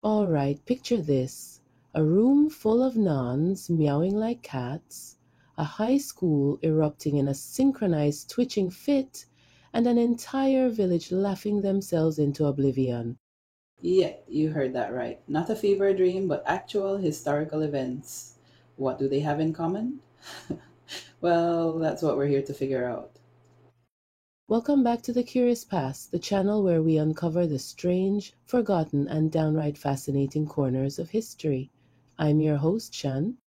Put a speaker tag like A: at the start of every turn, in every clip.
A: All right, picture this: a room full of nuns meowing like cats, a high school erupting in a synchronized twitching fit, and an entire village laughing themselves into oblivion.
B: Yeah, you heard that right. Not a fever dream, but actual historical events. What do they have in common? Well, that's what we're here to figure out.
A: Welcome back to The Curious Past, the channel where we uncover the strange, forgotten, and downright fascinating corners of history. I'm your host, Shan.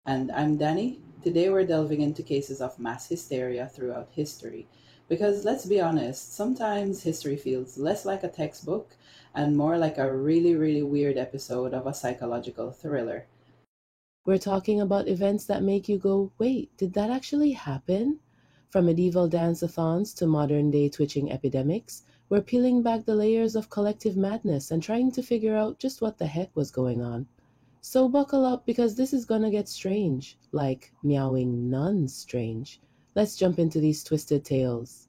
B: And I'm Danny. Today we're delving into cases of mass hysteria throughout history. Because let's be honest, sometimes history feels less like a textbook and more like a really, really weird episode of a psychological thriller.
A: We're talking about events that make you go, wait, did that actually happen? From medieval dance-a-thons to modern-day twitching epidemics, we're peeling back the layers of collective madness and trying to figure out just what the heck was going on. So buckle up because this is gonna get strange, like meowing nuns strange. Let's jump into these twisted tales.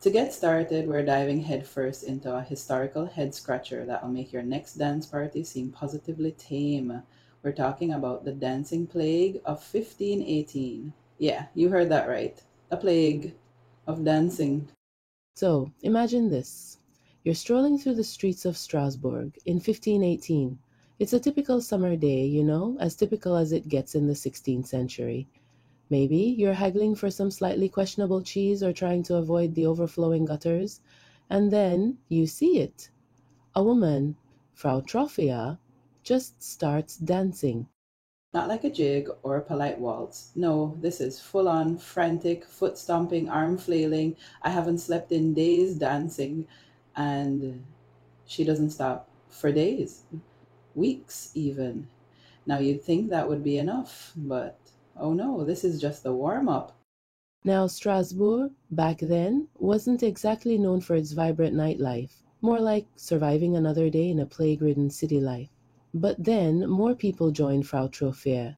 B: To get started, we're diving headfirst into a historical head scratcher that'll make your next dance party seem positively tame. We're talking about the dancing plague of 1518. Yeah, you heard that right. A plague of dancing.
A: So, imagine this. You're strolling through the streets of Strasbourg in 1518. It's a typical summer day, as typical as it gets in the 16th century. Maybe you're haggling for some slightly questionable cheese or trying to avoid the overflowing gutters, and then you see it. A woman, Frau Trophia, just starts dancing.
B: Not like a jig or a polite waltz. No, this is full on, frantic, foot stomping, arm flailing. I haven't slept in days dancing. And she doesn't stop for days, weeks even. Now you'd think that would be enough, but oh no, this is just the warm up.
A: Now, Strasbourg, back then, wasn't exactly known for its vibrant nightlife, more like surviving another day in a plague-ridden city life. But then more people joined Frau Trophäe.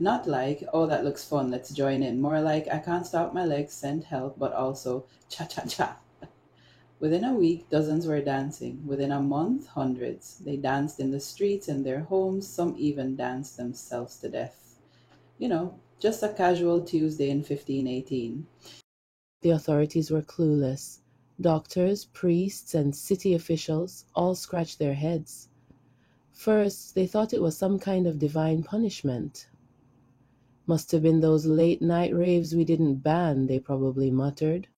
B: Not like, oh, that looks fun, let's join in. More like, I can't stop my legs, send help, but also cha cha cha. Within a week, dozens were dancing. Within a month, hundreds. They danced in the streets, in their homes, some even danced themselves to death. Just a casual Tuesday in 1518.
A: The authorities were clueless. Doctors, priests, and city officials all scratched their heads. First, they thought it was some kind of divine punishment. Must have been those late night raves we didn't ban, they probably muttered.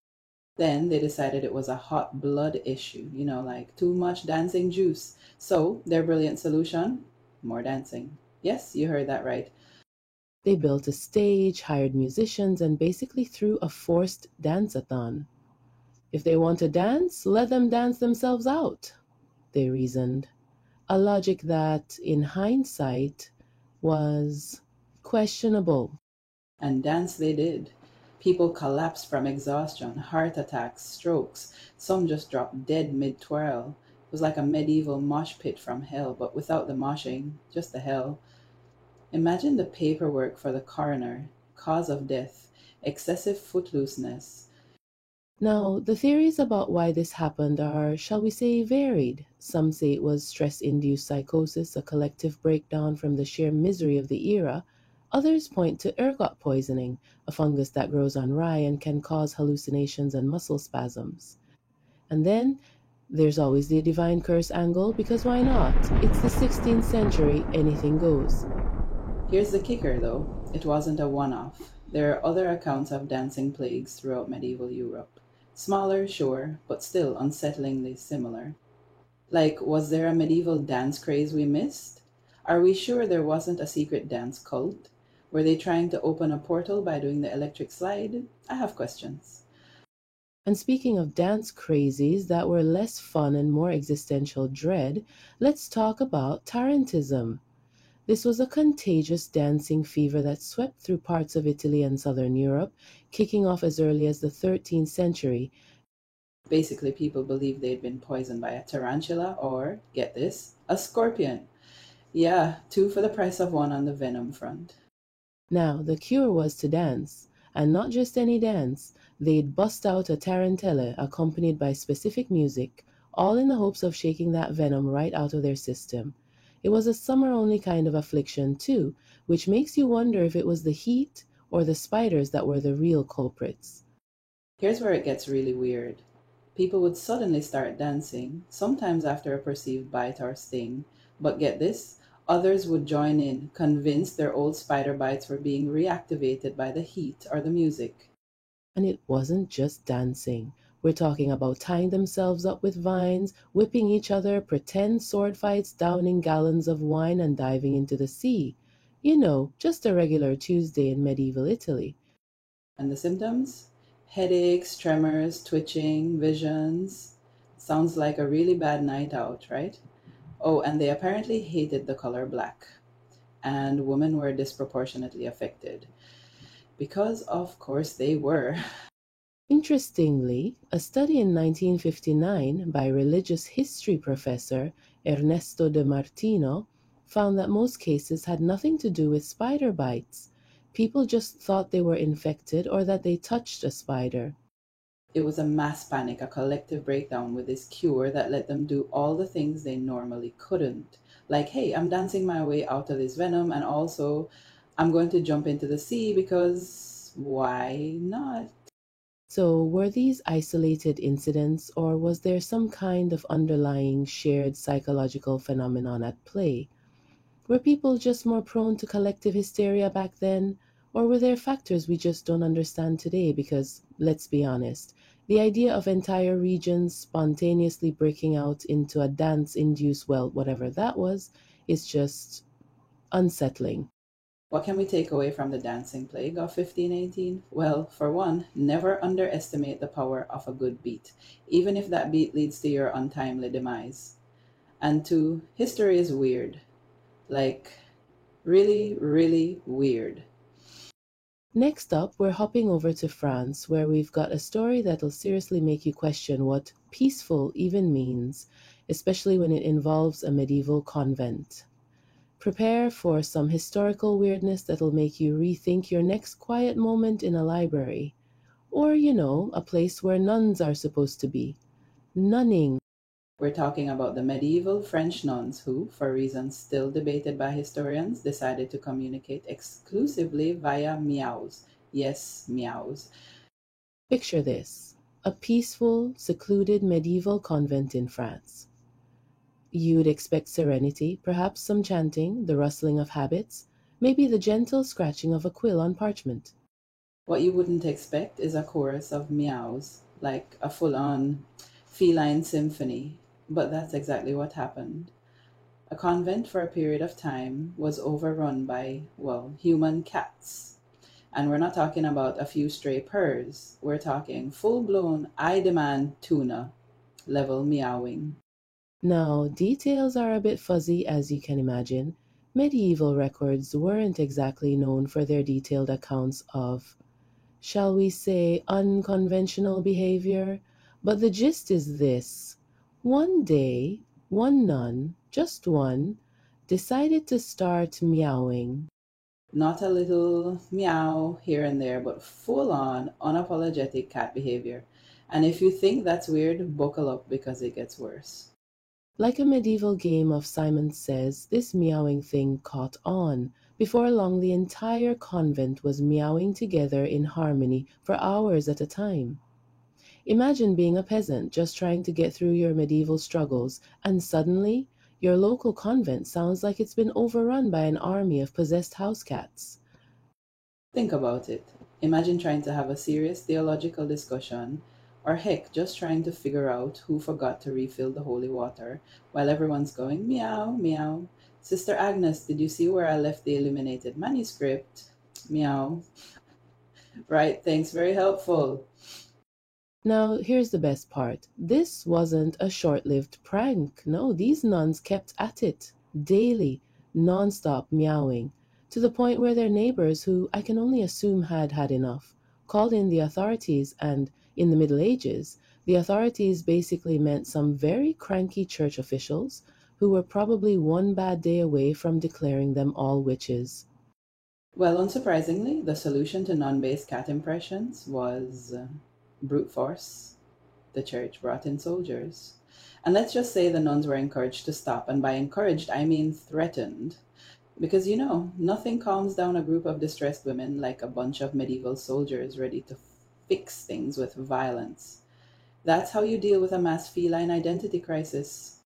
B: Then they decided it was a hot blood issue, like too much dancing juice. So their brilliant solution: more dancing. Yes, you heard that right.
A: They built a stage, hired musicians, and basically threw a forced dance-a-thon. If they want to dance, let them dance themselves out, they reasoned. A logic that, in hindsight, was questionable.
B: And dance they did. People collapsed from exhaustion, heart attacks, strokes. Some just dropped dead mid twirl. It was like a medieval mosh pit from hell, but without the moshing, just the hell. Imagine the paperwork for the coroner: cause of death, excessive footlooseness.
A: Now, the theories about why this happened are, shall we say, varied. Some say it was stress-induced psychosis, a collective breakdown from the sheer misery of the era. Others point to ergot poisoning, a fungus that grows on rye and can cause hallucinations and muscle spasms. And then there's always the divine curse angle, because why not? It's the 16th century, anything goes.
B: Here's the kicker, though: it wasn't a one off. There are other accounts of dancing plagues throughout medieval Europe. Smaller, sure, but still unsettlingly similar. Like, was there a medieval dance craze we missed? Are we sure there wasn't a secret dance cult? Were they trying to open a portal by doing the electric slide? I have questions.
A: And speaking of dance crazies that were less fun and more existential dread, let's talk about Tarantism. This was a contagious dancing fever that swept through parts of Italy and southern Europe, kicking off as early as the 13th century.
B: Basically, people believed they'd been poisoned by a tarantula or, get this, a scorpion. Yeah, two for the price of one on the venom front.
A: Now, the cure was to dance, and not just any dance. They'd bust out a tarantella accompanied by specific music, all in the hopes of shaking that venom right out of their system. It was a summer-only kind of affliction, too, which makes you wonder if it was the heat or the spiders that were the real culprits.
B: Here's where it gets really weird. People would suddenly start dancing, sometimes after a perceived bite or sting, but get this, others would join in, convinced their old spider bites were being reactivated by the heat or the music.
A: And it wasn't just dancing. We're talking about tying themselves up with vines, whipping each other, pretend sword fights, downing gallons of wine, and diving into the sea. You know, just a regular Tuesday in medieval Italy.
B: And the symptoms? Headaches, tremors, twitching, visions. Sounds like a really bad night out, right? Oh, and they apparently hated the color black. And women were disproportionately affected. Because, of course, they were.
A: Interestingly, a study in 1959 by religious history professor Ernesto de Martino found that most cases had nothing to do with spider bites. People just thought they were infected or that they touched a spider.
B: It was a mass panic, a collective breakdown with this cure that let them do all the things they normally couldn't. Like, hey, I'm dancing my way out of this venom, and also I'm going to jump into the sea because why not?
A: So, were these isolated incidents, or was there some kind of underlying shared psychological phenomenon at play? Were people just more prone to collective hysteria back then? Or were there factors we just don't understand today? Because, let's be honest, the idea of entire regions spontaneously breaking out into a dance induced, well, whatever that was, is just unsettling.
B: What can we take away from the dancing plague of 1518? Well, for one, never underestimate the power of a good beat, even if that beat leads to your untimely demise. And two, history is weird. Like, really, really weird.
A: Next up, we're hopping over to France, where we've got a story that'll seriously make you question what peaceful even means, especially when it involves a medieval convent. Prepare for some historical weirdness that'll make you rethink your next quiet moment in a library. Or, a place where nuns are supposed to be. Nunning.
B: We're talking about the medieval French nuns who, for reasons still debated by historians, decided to communicate exclusively via meows. Yes, meows.
A: Picture this: a peaceful, secluded medieval convent in France. You'd expect serenity, perhaps some chanting, the rustling of habits, maybe the gentle scratching of a quill on parchment.
B: What you wouldn't expect is a chorus of meows, like a full on feline symphony. But that's exactly what happened. A convent for a period of time was overrun by, well, human cats. And we're not talking about a few stray purrs. We're talking full blown I demand tuna level meowing.
A: Now, details are a bit fuzzy, as you can imagine. Medieval records weren't exactly known for their detailed accounts of, shall we say, unconventional behavior, but the gist is this. One day, one nun, just one, decided to start meowing.
B: Not a little meow here and there, but full on unapologetic cat behavior. And if you think that's weird, buckle up because it gets worse.
A: Like a medieval game of Simon Says, this meowing thing caught on. Before long, the entire convent was meowing together in harmony for hours at a time. Imagine being a peasant just trying to get through your medieval struggles, and suddenly your local convent sounds like it's been overrun by an army of possessed house cats.
B: Think about it. Imagine trying to have a serious theological discussion, or heck, just trying to figure out who forgot to refill the holy water while everyone's going meow, meow. Sister Agnes, did you see where I left the illuminated manuscript? Meow. Right, thanks, very helpful.
A: Now, here's the best part. This wasn't a short lived prank. No, these nuns kept at it, daily, non-stop meowing, to the point where their neighbors, who I can only assume had had enough, called in the authorities, and in the Middle Ages, the authorities basically meant some very cranky church officials who were probably one bad day away from declaring them all witches.
B: Well, unsurprisingly, the solution to non based cat impressions was brute force. The church brought in soldiers. And let's just say the nuns were encouraged to stop, and by encouraged, I mean threatened. Because nothing calms down a group of distressed women like a bunch of medieval soldiers ready to fix things with violence. That's how you deal with a mass feline identity crisis.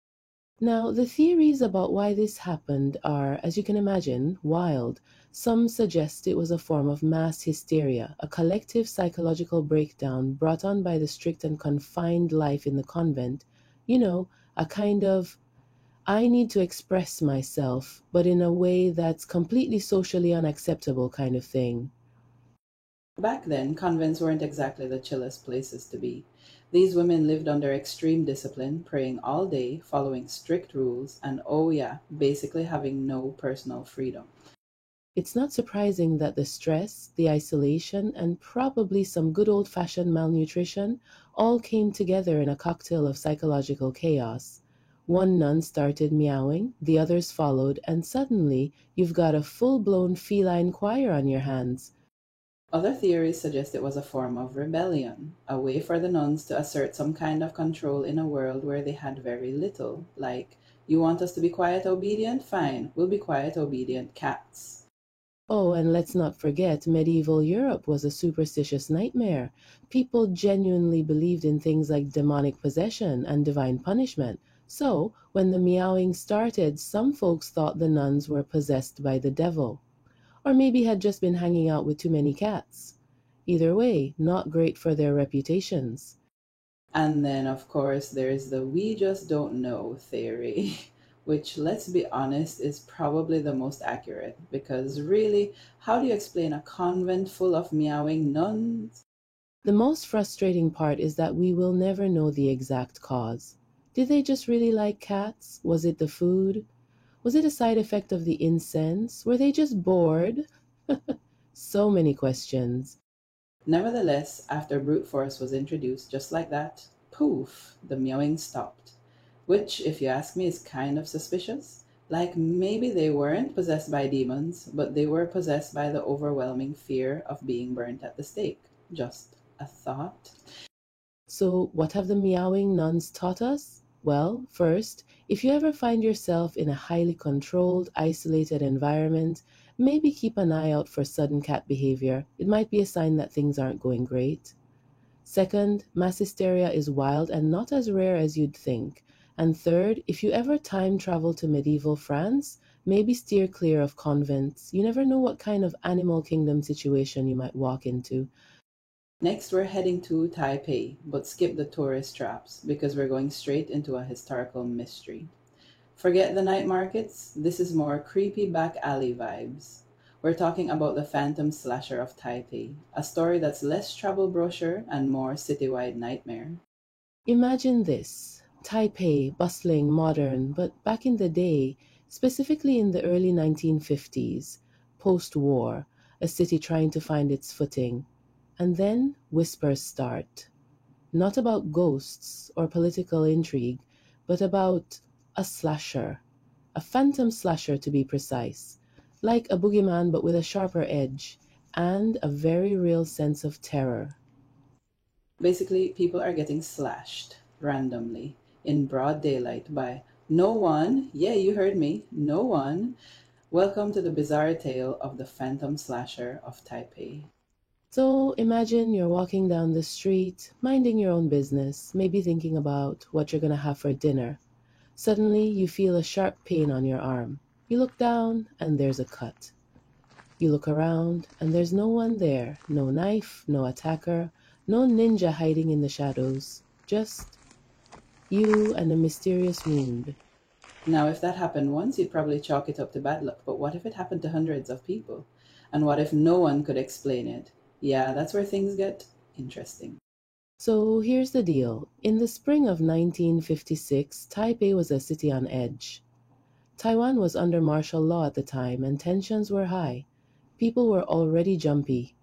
A: Now, the theories about why this happened are, as you can imagine, wild. Some suggest it was a form of mass hysteria, a collective psychological breakdown brought on by the strict and confined life in the convent. You know, a kind of I need to express myself, but in a way that's completely socially unacceptable kind of thing.
B: Back then, convents weren't exactly the chillest places to be. These women lived under extreme discipline, praying all day, following strict rules, and oh yeah, basically having no personal freedom.
A: It's not surprising that the stress, the isolation, and probably some good old fashioned malnutrition all came together in a cocktail of psychological chaos. One nun started meowing, the others followed, and suddenly you've got a full blown feline choir on your hands.
B: Other theories suggest it was a form of rebellion, a way for the nuns to assert some kind of control in a world where they had very little. Like, you want us to be quiet, obedient? Fine, we'll be quiet, obedient cats.
A: Oh, and let's not forget, medieval Europe was a superstitious nightmare. People genuinely believed in things like demonic possession and divine punishment. So, when the meowing started, some folks thought the nuns were possessed by the devil, or maybe had just been hanging out with too many cats. Either way, not great for their reputations.
B: And then, of course, there's the we just don't know theory, which, let's be honest, is probably the most accurate. Because really, how do you explain a convent full of meowing nuns?
A: The most frustrating part is that we will never know the exact cause. Did they just really like cats? Was it the food? Was it a side effect of the incense? Were they just bored? So many questions.
B: Nevertheless, after brute force was introduced just like that, poof, the meowing stopped. Which, if you ask me, is kind of suspicious. Like maybe they weren't possessed by demons, but they were possessed by the overwhelming fear of being burnt at the stake. Just a thought.
A: So, what have the meowing nuns taught us? Well, first, if you ever find yourself in a highly controlled, isolated environment, maybe keep an eye out for sudden cat behavior. It might be a sign that things aren't going great. Second, mass hysteria is wild and not as rare as you'd think. And third, if you ever time travel to medieval France, maybe steer clear of convents. You never know what kind of animal kingdom situation you might walk into.
B: Next, we're heading to Taipei, but skip the tourist traps because we're going straight into a historical mystery. Forget the night markets, this is more creepy back alley vibes. We're talking about the Phantom Slasher of Taipei, a story that's less travel brochure and more citywide nightmare.
A: Imagine this Taipei, bustling, modern, but back in the day, specifically in the early 1950s, post war, a city trying to find its footing. And then whispers start. Not about ghosts or political intrigue, but about a slasher, a phantom slasher to be precise, like a boogeyman but with a sharper edge, and a very real sense of terror.
B: Basically, people are getting slashed randomly in broad daylight by no one. Yeah, you heard me, no one. Welcome to the bizarre tale of the Phantom Slasher of Taipei.
A: So imagine you're walking down the street, minding your own business, maybe thinking about what you're going to have for dinner. Suddenly, you feel a sharp pain on your arm. You look down, and there's a cut. You look around, and there's no one there. No knife, no attacker, no ninja hiding in the shadows. Just you and a mysterious wound.
B: Now, if that happened once, you'd probably chalk it up to bad luck. But what if it happened to hundreds of people? And what if no one could explain it? Yeah, that's where things get interesting.
A: So here's the deal. In the spring of 1956, Taipei was a city on edge. Taiwan was under martial law at the time, and tensions were high. People were already jumpy.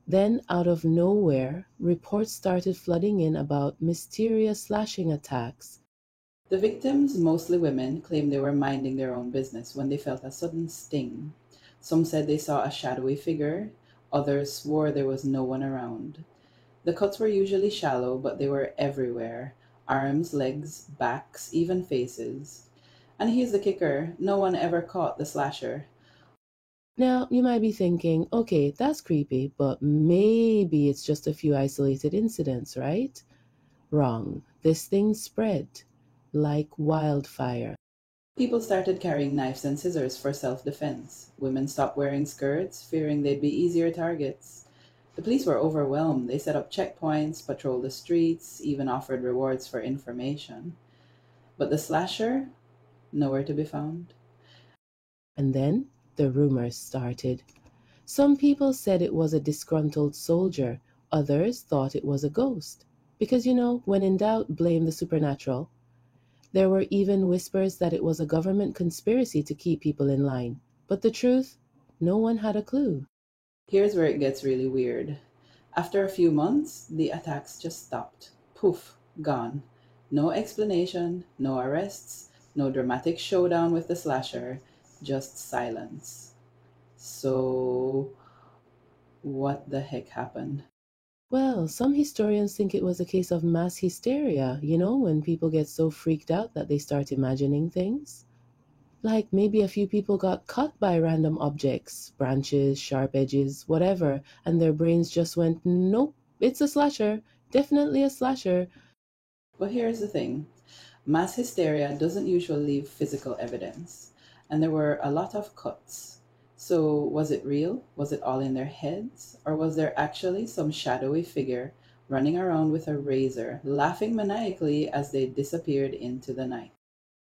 A: Then, out of nowhere, reports started flooding in about mysterious slashing attacks.
B: The victims, mostly women, claimed they were minding their own business when they felt a sudden sting. Some said they saw a shadowy figure, others swore there was no one around. The cuts were usually shallow, but they were everywhere, arms, legs, backs, even faces. And here's the kicker, no one ever caught the slasher.
A: Now, you might be thinking, okay, that's creepy, but maybe it's just a few isolated incidents, right? Wrong. This thing spread like wildfire.
B: People started carrying knives and scissors for self defense. Women stopped wearing skirts, fearing they'd be easier targets. The police were overwhelmed. They set up checkpoints, patrolled the streets, even offered rewards for information. But the slasher? Nowhere to be found.
A: And then the rumors started. Some people said it was a disgruntled soldier, others thought it was a ghost. Because, when in doubt, blame the supernatural. There were even whispers that it was a government conspiracy to keep people in line. But the truth, no one had a clue.
B: Here's where it gets really weird. After a few months, the attacks just stopped. Poof, gone. No explanation, no arrests, no dramatic showdown with the slasher, just silence. So, what the heck happened?
A: Well, some historians think it was a case of mass hysteria, when people get so freaked out that they start imagining things. Like maybe a few people got cut by random objects, branches, sharp edges, whatever, and their brains just went, nope, it's a slasher, definitely a slasher.
B: But here's the thing, mass hysteria doesn't usually leave physical evidence, and there were a lot of cuts. So, was it real? Was it all in their heads? Or was there actually some shadowy figure running around with a razor, laughing maniacally as they disappeared into the night?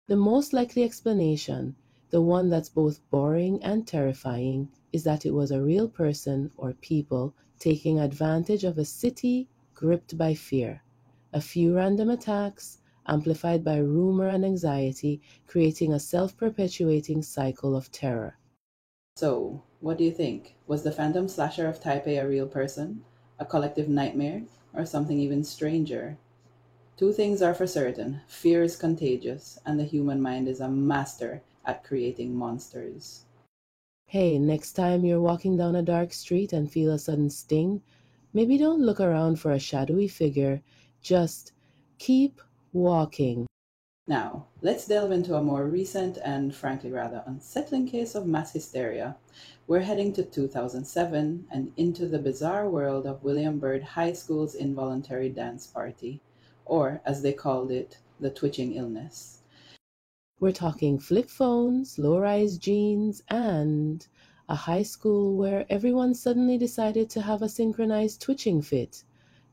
A: The most likely explanation, the one that's both boring and terrifying, is that it was a real person or people taking advantage of a city gripped by fear. A few random attacks, amplified by rumor and anxiety, creating a self perpetuating cycle of terror.
B: So, what do you think? Was the Phantom Slasher of Taipei a real person, a collective nightmare, or something even stranger? Two things are for certain, fear is contagious, and the human mind is a master at creating monsters.
A: Hey, next time you're walking down a dark street and feel a sudden sting, maybe don't look around for a shadowy figure, just keep walking.
B: Now, let's delve into a more recent and frankly rather unsettling case of mass hysteria. We're heading to 2007 and into the bizarre world of William Byrd High School's involuntary dance party, or as they called it, the twitching illness.
A: We're talking flip phones, low rise jeans, and a high school where everyone suddenly decided to have a synchronized twitching fit.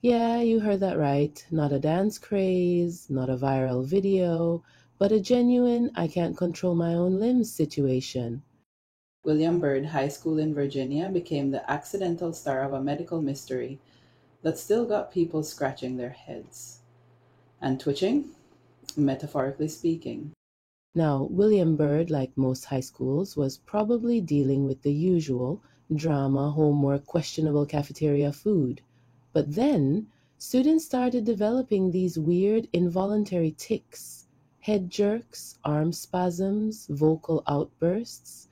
A: Yeah, you heard that right. Not a dance craze, not a viral video, but a genuine I can't control my own limbs situation.
B: William Byrd High School in Virginia became the accidental star of a medical mystery that still got people scratching their heads. And twitching? Metaphorically speaking.
A: Now, William Byrd, like most high schools, was probably dealing with the usual drama, homework, questionable cafeteria food. But then, students started developing these weird involuntary tics, head jerks, arm spasms, vocal outbursts,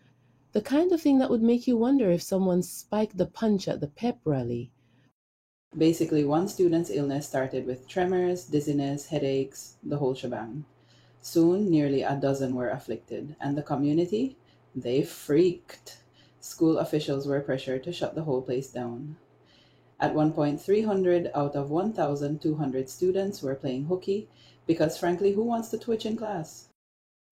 A: the kind of thing that would make you wonder if someone spiked the punch at the pep rally.
B: Basically, one student's illness started with tremors, dizziness, headaches, the whole shebang. Soon, nearly a dozen were afflicted, and the community? They freaked. School officials were pressured to shut the whole place down. At one point, 300 out of 1,200 students were playing hooky because, frankly, who wants to twitch in class?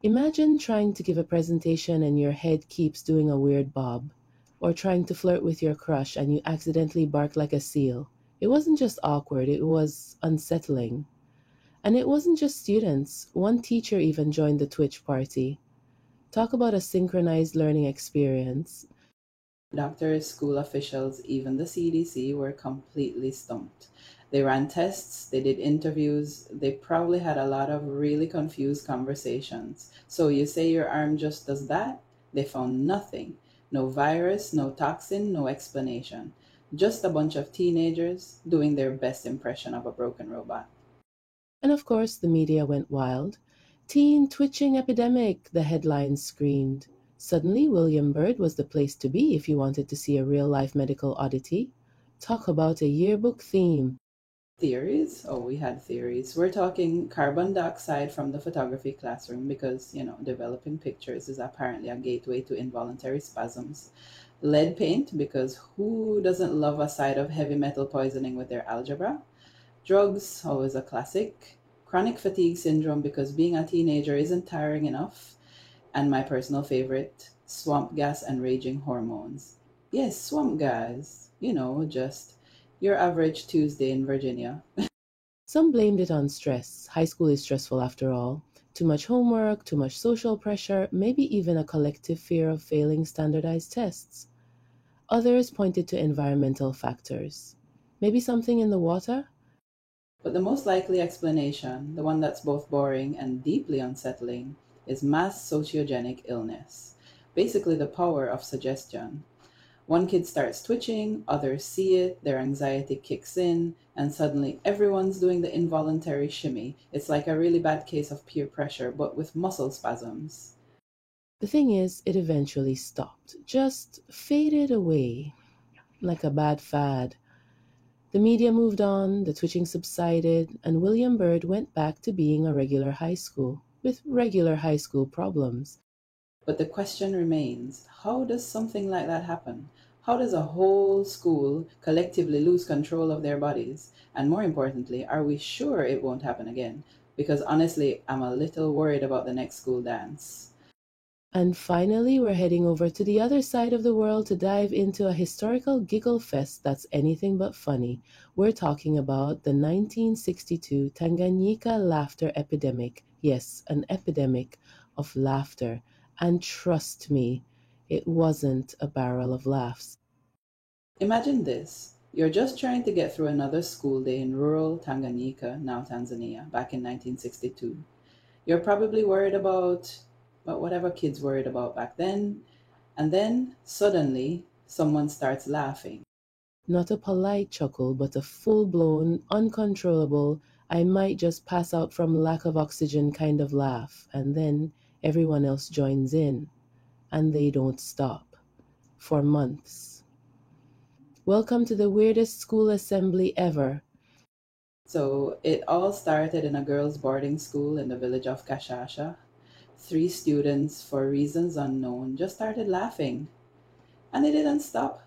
A: Imagine trying to give a presentation and your head keeps doing a weird bob, or trying to flirt with your crush and you accidentally bark like a seal. It wasn't just awkward, it was unsettling. And it wasn't just students, one teacher even joined the Twitch party. Talk about a synchronized learning experience.
B: Doctors, school officials, even the CDC were completely stumped. They ran tests, they did interviews, they probably had a lot of really confused conversations. So you say your arm just does that? They found nothing. No virus, no toxin, no explanation. Just a bunch of teenagers doing their best impression of a broken robot.
A: And of course, the media went wild. Teen twitching epidemic, the headlines screamed. Suddenly, William Byrd was the place to be if you wanted to see a real life medical oddity. Talk about a yearbook theme.
B: Theories? Oh, we had theories. We're talking carbon dioxide from the photography classroom because, developing pictures is apparently a gateway to involuntary spasms. Lead paint because who doesn't love a side of heavy metal poisoning with their algebra? Drugs, always a classic. Chronic fatigue syndrome because being a teenager isn't tiring enough. And my personal favorite, swamp gas and raging hormones. Yes, swamp gas. Just your average Tuesday in Virginia.
A: Some blamed it on stress. High school is stressful after all. Too much homework, too much social pressure, maybe even a collective fear of failing standardized tests. Others pointed to environmental factors. Maybe something in the water?
B: But the most likely explanation, the one that's both boring and deeply unsettling, is mass sociogenic illness. Basically, the power of suggestion. One kid starts twitching, others see it, their anxiety kicks in, and suddenly everyone's doing the involuntary shimmy. It's like a really bad case of peer pressure, but with muscle spasms.
A: The thing is, it eventually stopped, just faded away like a bad fad. The media moved on, the twitching subsided, and William Byrd went back to being a regular high school, with regular high school problems.
B: But the question remains, how does something like that happen? How does a whole school collectively lose control of their bodies? And more importantly, are we sure it won't happen again? Because honestly, I'm a little worried about the next school dance.
A: And finally, we're heading over to the other side of the world to dive into a historical giggle fest that's anything but funny. We're talking about the 1962 Tanganyika laughter epidemic. Yes, an epidemic of laughter. And trust me, it wasn't a barrel of laughs.
B: Imagine this. You're just trying to get through another school day in rural Tanganyika, now Tanzania, back in 1962. You're probably worried about whatever kids worried about back then, and then suddenly someone starts laughing.
A: Not a polite chuckle, but a full blown, uncontrollable, I might just pass out from lack of oxygen kind of laugh, and then everyone else joins in, and they don't stop. For months. Welcome to the weirdest school assembly ever.
B: So it all started in a girls' boarding school in the village of Kashasha. Three students, for reasons unknown, just started laughing. And they didn't stop.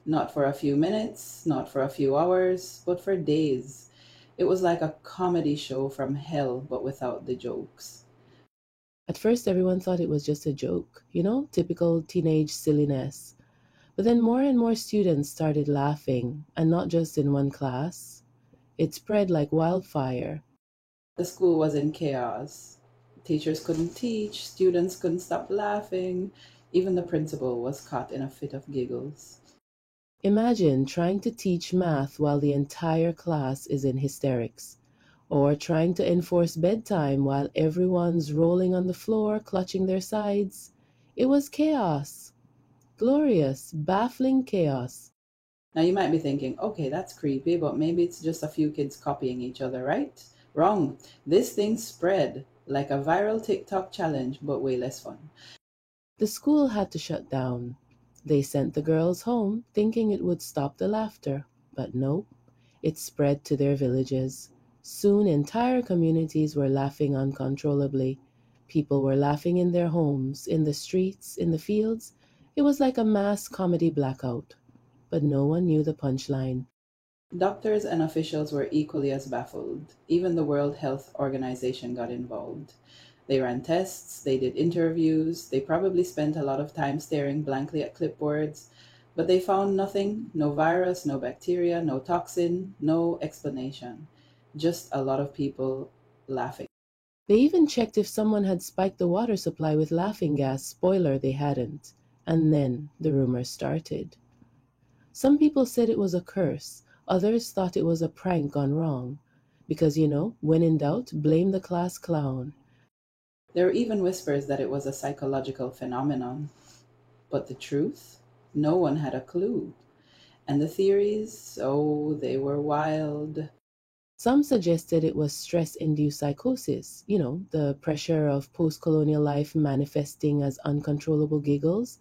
B: Not for a few minutes, not for a few hours, but for days. It was like a comedy show from hell, but without the jokes.
A: At first, everyone thought it was just a joke, typical teenage silliness. But then more and more students started laughing, and not just in one class. It spread like wildfire.
B: The school was in chaos. Teachers couldn't teach, students couldn't stop laughing. Even the principal was caught in a fit of giggles.
A: Imagine trying to teach math while the entire class is in hysterics, or trying to enforce bedtime while everyone's rolling on the floor, clutching their sides. It was chaos. Glorious, baffling chaos.
B: Now you might be thinking, okay, that's creepy, but maybe it's just a few kids copying each other, right? Wrong. This thing spread like a viral TikTok challenge, but way less fun.
A: The school had to shut down. They sent the girls home, thinking it would stop the laughter, but no, it spread to their villages. Soon entire communities were laughing uncontrollably. People were laughing in their homes, in the streets, in the fields. It was like a mass comedy blackout. But no one knew the punchline.
B: Doctors and officials were equally as baffled. Even the World Health Organization got involved. They ran tests, they did interviews, they probably spent a lot of time staring blankly at clipboards, but they found nothing, no virus, no bacteria, no toxin, no explanation. Just a lot of people laughing.
A: They even checked if someone had spiked the water supply with laughing gas. Spoiler, they hadn't. And then the rumors started. Some people said it was a curse. Others thought it was a prank gone wrong. Because, when in doubt, blame the class clown.
B: There were even whispers that it was a psychological phenomenon. But the truth? No one had a clue. And the theories? Oh, they were wild.
A: Some suggested it was stress-induced psychosis, the pressure of post-colonial life manifesting as uncontrollable giggles.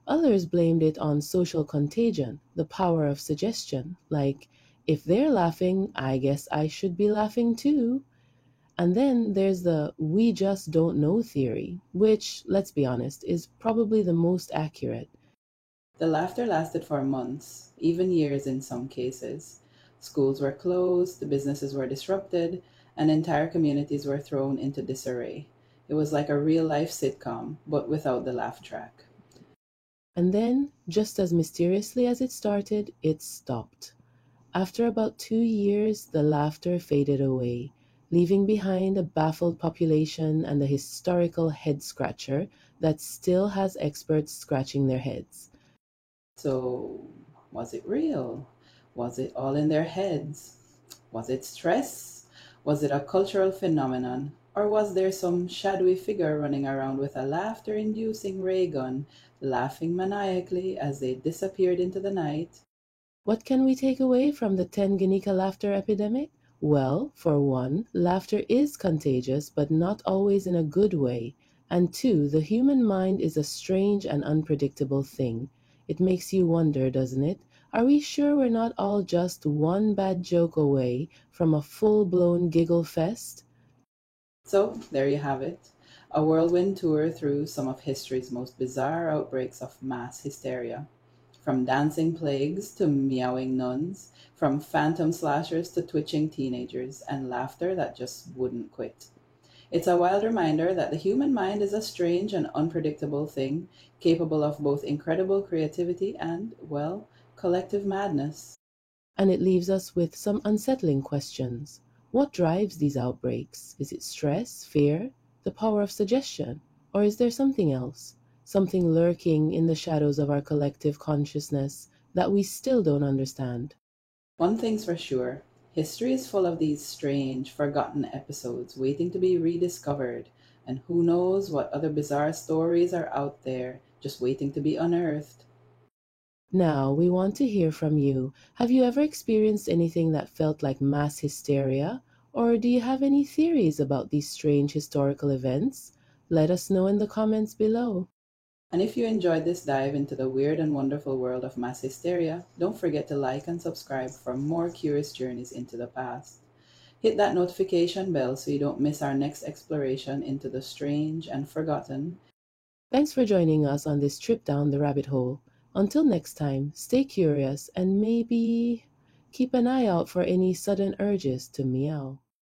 A: Others blamed it on social contagion, the power of suggestion, like If they're laughing, I guess I should be laughing too. And then there's the we just don't know theory, which, let's be honest, is probably the most accurate.
B: The laughter lasted for months, even years in some cases. Schools were closed, the businesses were disrupted, and entire communities were thrown into disarray. It was like a real life sitcom, but without the laugh track.
A: And then, just as mysteriously as it started, it stopped. After about 2 years, the laughter faded away, leaving behind a baffled population and a historical head scratcher that still has experts scratching their heads.
B: So, was it real? Was it all in their heads? Was it stress? Was it a cultural phenomenon? Or was there some shadowy figure running around with a laughter inducing ray gun, laughing maniacally as they disappeared into the night?
A: What can we take away from the Tanganyika laughter epidemic? Well, for one, laughter is contagious, but not always in a good way. And two, the human mind is a strange and unpredictable thing. It makes you wonder, doesn't it? Are we sure we're not all just one bad joke away from a full blown giggle fest?
B: So, there you have it, a whirlwind tour through some of history's most bizarre outbreaks of mass hysteria. From dancing plagues to meowing nuns, from phantom slashers to twitching teenagers, and laughter that just wouldn't quit. It's a wild reminder that the human mind is a strange and unpredictable thing, capable of both incredible creativity and, well, collective madness.
A: And it leaves us with some unsettling questions. What drives these outbreaks? Is it stress, fear, the power of suggestion? Or is there something else? Something lurking in the shadows of our collective consciousness that we still don't understand?
B: One thing's for sure, history is full of these strange, forgotten episodes waiting to be rediscovered, and who knows what other bizarre stories are out there just waiting to be unearthed.
A: Now, we want to hear from you. Have you ever experienced anything that felt like mass hysteria? Or do you have any theories about these strange historical events? Let us know in the comments below.
B: And if you enjoyed this dive into the weird and wonderful world of mass hysteria, don't forget to like and subscribe for more curious journeys into the past. Hit that notification bell so you don't miss our next exploration into the strange and forgotten.
A: Thanks for joining us on this trip down the rabbit hole. Until next time, stay curious and maybe keep an eye out for any sudden urges to meow.